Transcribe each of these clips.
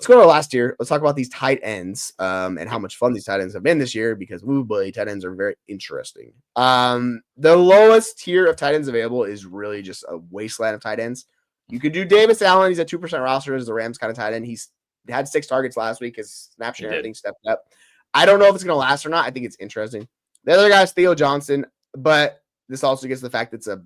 let's go to our last tier. Let's talk about these tight ends and how much fun these tight ends have been this year because, woo boy, tight ends are very interesting. The lowest tier of tight ends available is really just a wasteland of tight ends. You could do Davis Allen. He's at 2% roster as the Rams kind of tight end. He's had 6 targets last week. His snap share, everything stepped up. I don't know if it's going to last or not. I think it's interesting. The other guy is Theo Johnson, but this also gets to the fact that it's a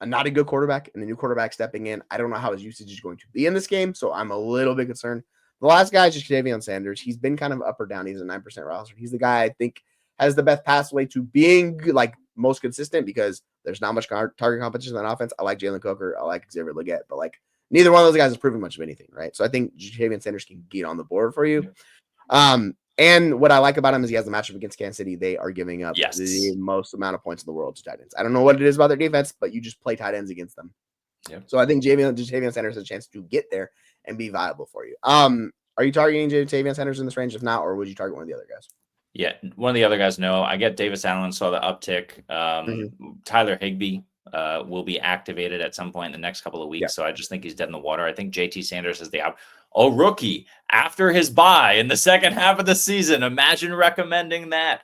not a good quarterback and the new quarterback stepping in. I don't know how his usage is going to be in this game, so I'm a little bit concerned. The last guy is just Davion Sanders. He's been kind of up or down. He's a 9% roster. He's the guy I think has the best pathway to being like most consistent because there's not much target competition on offense. I like Jalen Coker. I like Xavier Legette, but like neither one of those guys is proving much of anything, right? So I think Davion Sanders can get on the board for you. And what I like about him is he has the matchup against Kansas City. They are giving up the most amount of points in the world to tight ends. I don't know what it is about their defense, but you just play tight ends against them. Yep. So I think Javion Sanders has a chance to get there and be viable for you. Are you targeting Javion Sanders in this range? If not, or would you target one of the other guys? Yeah, one of the other guys, no. I get Davis Allen, saw the uptick. Tyler Higbee will be activated at some point in the next couple of weeks, so I just think he's dead in the water. I think JT Sanders is the rookie after his bye in the second half of the season. Imagine recommending that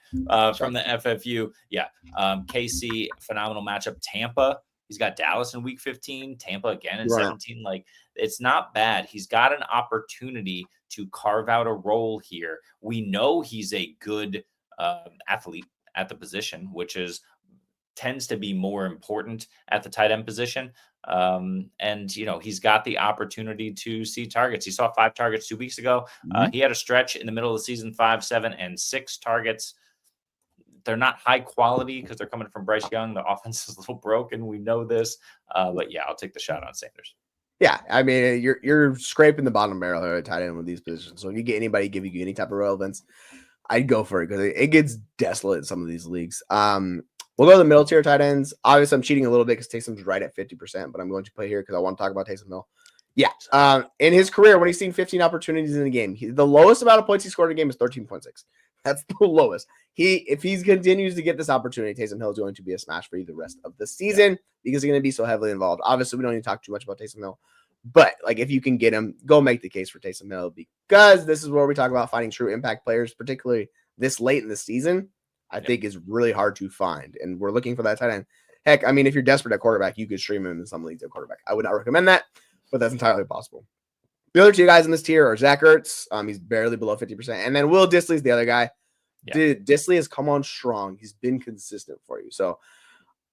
from the FFU. Yeah, KC, phenomenal matchup. Tampa, he's got Dallas in week 15. Tampa again in 17. Like, it's not bad. He's got an opportunity to carve out a role here. We know he's a good athlete at the position, which tends to be more important at the tight end position. And, you know, he's got the opportunity to see targets. He saw 5 targets 2 weeks ago. He had a stretch in the middle of the season, 5, 7, and 6 targets. They're not high quality because they're coming from Bryce Young. The offense is a little broken. We know this. But yeah, I'll take the shot on Sanders. Yeah, I mean, you're scraping the bottom barrel here at tight end with these positions. So if you get anybody giving you any type of relevance, I'd go for it because it gets desolate in some of these leagues. We'll go to the middle tier tight ends. Obviously, I'm cheating a little bit because Taysom's right at 50%, but I'm going to play here because I want to talk about Taysom Hill. Yeah, in his career, when he's seen 15 opportunities in the game, the lowest amount of points he scored in a game is 13.6. That's the lowest. If he continues to get this opportunity, Taysom Hill is going to be a smash for you the rest of the season because he's going to be so heavily involved. Obviously, we don't need to talk too much about Taysom Hill, but like if you can get him, go make the case for Taysom Hill because this is where we talk about finding true impact players, particularly this late in the season. I think is really hard to find, and we're looking for that tight end. Heck, I mean, if you're desperate at quarterback, you could stream him in some leagues at quarterback. I would not recommend that, but that's entirely possible. The other 2 guys in this tier are Zach Ertz. He's barely below 50%, and then Will Dissly's the other guy. Dissly has come on strong. He's been consistent for you, so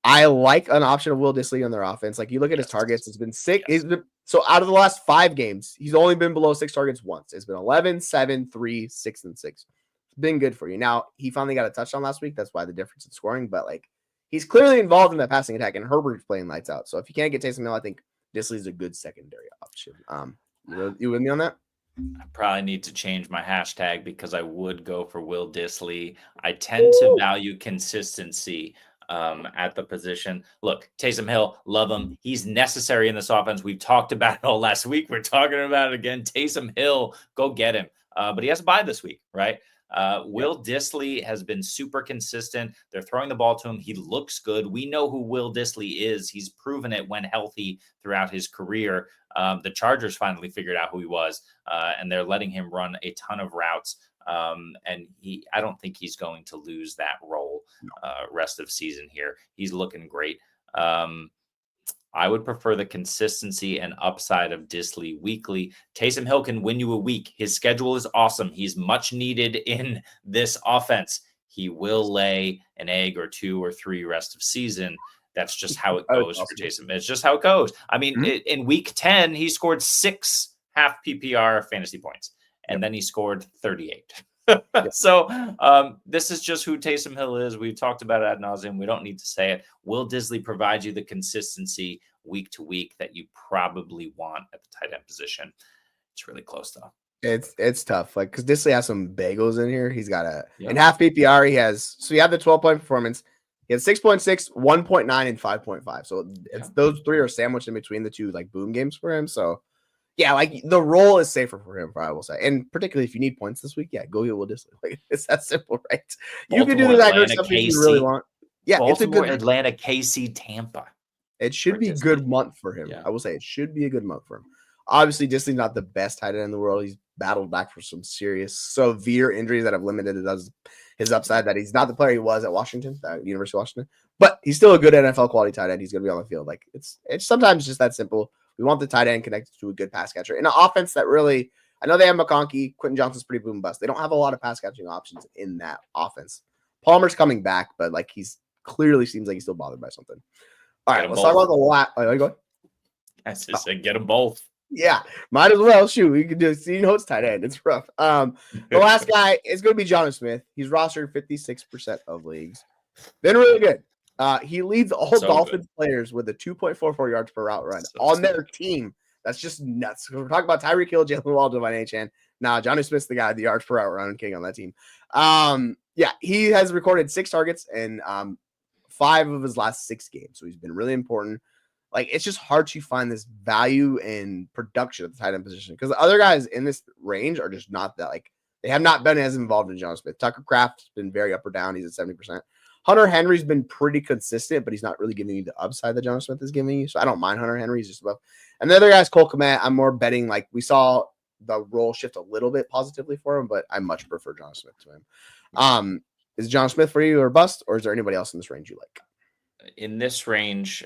I like an option of Will Dissly on their offense. Like you look at his targets, it's been 6. So out of the last 5 games, he's only been below 6 targets once. It's been 11, 7, 3, 6, and 6. Been good for you. Now he finally got a touchdown last week. That's why the difference in scoring, but like he's clearly involved in that passing attack, and Herbert's playing lights out. So if you can't get Taysom Hill, I think Dissly's a good secondary option. You with me on that? I probably need to change my hashtag because I would go for Will Dissly. I tend to value consistency at the position. Look, Taysom Hill, love him. He's necessary in this offense. We've talked about it all last week. We're talking about it again. Taysom Hill, go get him. But he has a bye this week, right? Will Dissly has been super consistent. They're throwing the ball to him. He looks good. We know who Will Dissly is. He's proven it when healthy throughout his career. The Chargers finally figured out who he was, and they're letting him run a ton of routes. And I don't think he's going to lose that role rest of season here. He's looking great. I would prefer the consistency and upside of Dissly weekly. Taysom Hill can win you a week. His schedule is awesome. He's much needed in this offense. He will lay an egg or 2 or 3 rest of season. That's just how it goes for Taysom. It's just how it goes. I mean, in week 10, he scored 6 half PPR fantasy points, and then he scored 38. So this is just who Taysom Hill is. We've talked about it ad nauseum. We don't need to say it. Will Dissly provide you the consistency week to week that you probably want at the tight end position? It's really close though. It's tough, like because Dissly has some bagels in here. He's got in half PPR. He had the 12-point performance. He had 6.6, 1.9, and 5.5. So it's those 3 are sandwiched in between the 2 like boom games for him. So. Yeah, like the role is safer for him, I will say. And particularly if you need points this week, go get Will Dissly. Like, it's that simple, right? You can do the Atlanta, stuff if you really want. Yeah, Baltimore, it's a good Atlanta, KC, Tampa. It should be a good month for him. Yeah. I will say it should be a good month for him. Obviously, Dissly's not the best tight end in the world. He's battled back for some serious, severe injuries that have limited his upside. That he's not the player he was at Washington, at University of Washington, but he's still a good NFL quality tight end. He's going to be on the field. Like it's sometimes just that simple. We want the tight end connected to a good pass catcher in an offense that really. I know they have McConkey. Quentin Johnson's pretty boom bust. They don't have a lot of pass catching options in that offense. Palmer's coming back, but like he's clearly seems like he's still bothered by something. All right, let's talk about the last. Oh, go ahead. I just said get them both. Yeah, might as well. Shoot, we could do Steve Holtz tight end. It's rough. The last guy is going to be Jonnu Smith. He's rostered 56% of leagues. Been really good. He leads all Dolphins players with a 2.44 yards per route run on their team. That's just nuts. We're talking about Tyreek Hill, Jalen Waddle, Devon Achane. Nah, Jonnu Smith's the guy, the yards per route run king on that team. Yeah, he has recorded 6 targets in 5 of his last 6 games. So he's been really important. Like, it's just hard to find this value and production at the tight end position because the other guys in this range are just not that, like, they have not been as involved in Jonnu Smith. Tucker Kraft's been very up or down. He's at 70%. Hunter Henry's been pretty consistent, but he's not really giving you the upside that Jonnu Smith is giving you. So I don't mind Hunter Henry. He's just above. And the other guy's Cole Kmet. I'm more betting, like, we saw the role shift a little bit positively for him, but I much prefer Jonnu Smith to him. Is Jonnu Smith for you or bust, or is there anybody else in this range you like? In this range,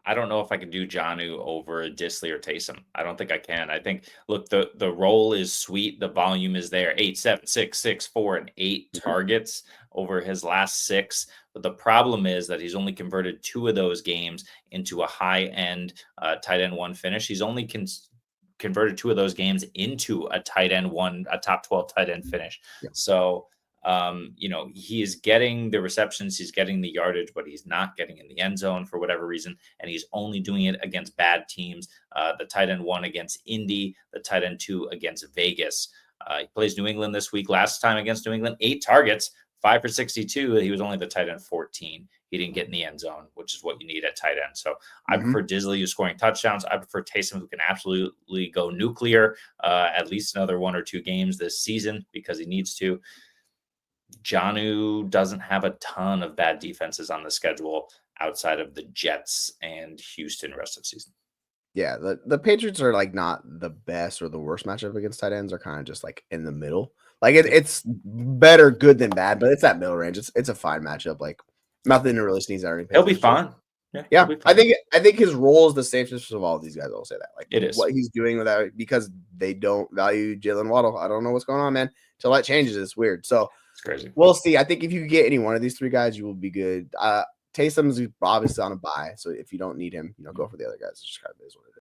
I don't know if I can do Jonnu over Disley or Taysom. I don't think I can. I think, look, the role is sweet. The volume is there. 8, 7, 6, 6, 4, and 8 targets over his last 6. But the problem is that he's only converted 2 of those games into a high-end tight end 1 finish. He's only converted 2 of those games into a tight end 1, a top 12 tight end finish. Yeah. So, he is getting the receptions, he's getting the yardage, but he's not getting in the end zone for whatever reason. And he's only doing it against bad teams. The tight end 1 against Indy, the tight end 2 against Vegas. He plays New England this week. Last time against New England, 8 targets, 5 for 62. He was only the tight end 14. He didn't get in the end zone, which is what you need at tight end. So I prefer Disley, who's scoring touchdowns. I prefer Taysom, who can absolutely go nuclear at least another 1 or 2 games this season because he needs to. Jonnu doesn't have a ton of bad defenses on the schedule outside of the Jets and Houston rest of the season. Yeah, the Patriots are like not the best or the worst matchup against tight ends. Are kind of just like in the middle. Like it's better good than bad, but it's that middle range. It's a fine matchup. Like nothing to really sneeze at. Or he'll be fine. Yeah. I think his role is the safest of all of these guys. I'll say that. Like it is what he's doing with that because they don't value Jalen Waddle. I don't know what's going on, man. Until that changes, it's weird. So it's crazy. We'll see. I think if you get any one of these 3 guys, you will be good. Taysom's obviously on a bye, so if you don't need him, go for the other guys. It's just kind of is what it is.